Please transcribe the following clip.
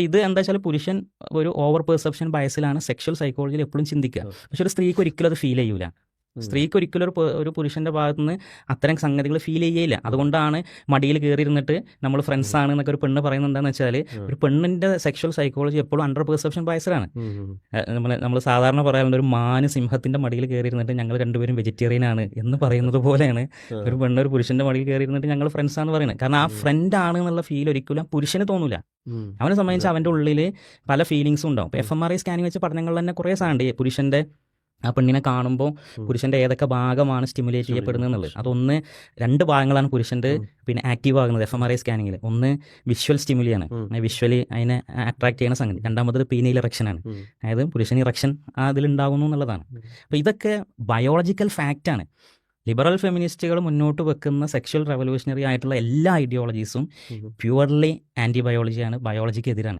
ഇത് എന്താ വെച്ചാൽ പുരുഷൻ ഒരു ഓവർ പെർസെപ്ഷൻ ബയസിലാണ് സെക്ഷൽ സൈക്കോളജിയിൽ എപ്പോഴും ചിന്തിക്കുക. പക്ഷെ ഒരു സ്ത്രീക്ക് ഒരിക്കലും അത് ഫീൽ ചെയ്യൂല. സ്ത്രീക്ക് ഒരിക്കലും ഒരു പുരുഷന്റെ ഭാഗത്തു നിന്ന് അത്തരം സംഗതികൾ ഫീൽ ചെയ്യേയില്ല. അതുകൊണ്ടാണ് മടിയിൽ കയറിയിരുന്നിട്ട് നമ്മൾ ഫ്രണ്ട്സ് ആണ് എന്നൊക്കെ ഒരു പെണ്ണ് പറയുന്നത് എന്താണെന്ന് വെച്ചാൽ ഒരു പെണ്ണിന്റെ സെക്ഷൽ സൈക്കോളജി എപ്പോഴും അണ്ടർ പെർസെപ്ഷൻ ബയസിലാണ്. നമ്മൾ സാധാരണ പറയാറുണ്ട് ഒരു മാന് സിംഹത്തിന്റെ മടിയിൽ കയറിയിരുന്നിട്ട് ഞങ്ങൾ രണ്ടുപേരും വെജിറ്റേറിയൻ ആണ് എന്ന് പറയുന്നത് പോലെയാണ് ഒരു പെണ്ണ് ഒരു പുരുഷന്റെ മടിയിൽ കയറിയിരുന്നിട്ട് ഞങ്ങൾ ഫ്രണ്ട്സ് ആണെന്ന് പറയുന്നത്. കാരണം ആ ഫ്രണ്ട് ആണ് എന്നുള്ള ഫീൽ ഒരിക്കലും പുരുഷന് തോന്നൂല. അവനെ സംബന്ധിച്ച് അവൻ്റെ ഉള്ളിൽ പല ഫീലിങ്സും ഉണ്ടാവും. ഇപ്പോൾ fMRI സ്കാനിങ് വെച്ച് പഠനങ്ങളിൽ തന്നെ കുറേ സാധനമുണ്ട്. പുരുഷന്റെ ആ പെണ്ണിനെ കാണുമ്പോൾ പുരുഷന്റെ ഏതൊക്കെ ഭാഗമാണ് സ്റ്റിമുലേറ്റ് ചെയ്യപ്പെടുന്നത് എന്നുള്ളത്. അതൊന്ന് 2 ഭാഗങ്ങളാണ് പുരുഷന്റെ പിന്നെ ആക്റ്റീവ് ആകുന്നത് fMRI സ്കാനിങ്ങിൽ. ഒന്ന് വിഷ്വൽ സ്റ്റിമുലിയാണ്, വിഷ്വലി അതിനെ അട്രാക്ട് ചെയ്യുന്ന സംഗതി. രണ്ടാമത് പീനയിൽ ഇറക്ഷനാണ്, അതായത് പുരുഷൻ ഇറക്ഷൻ അതിലുണ്ടാകുന്നു എന്നുള്ളതാണ്. അപ്പോൾ ഇതൊക്കെ ബയോളജിക്കൽ ഫാക്റ്റാണ്. ലിബറൽ ഫെമിനിസ്റ്റുകൾ മുന്നോട്ട് വെക്കുന്ന സെക്ഷൽ റെവല്യൂഷണറി ആയിട്ടുള്ള എല്ലാ ഐഡിയോളജീസും പ്യുവർലി ആൻറ്റി ബയോളജിയാണ്, ബയോളജിക്ക് എതിരാണ്.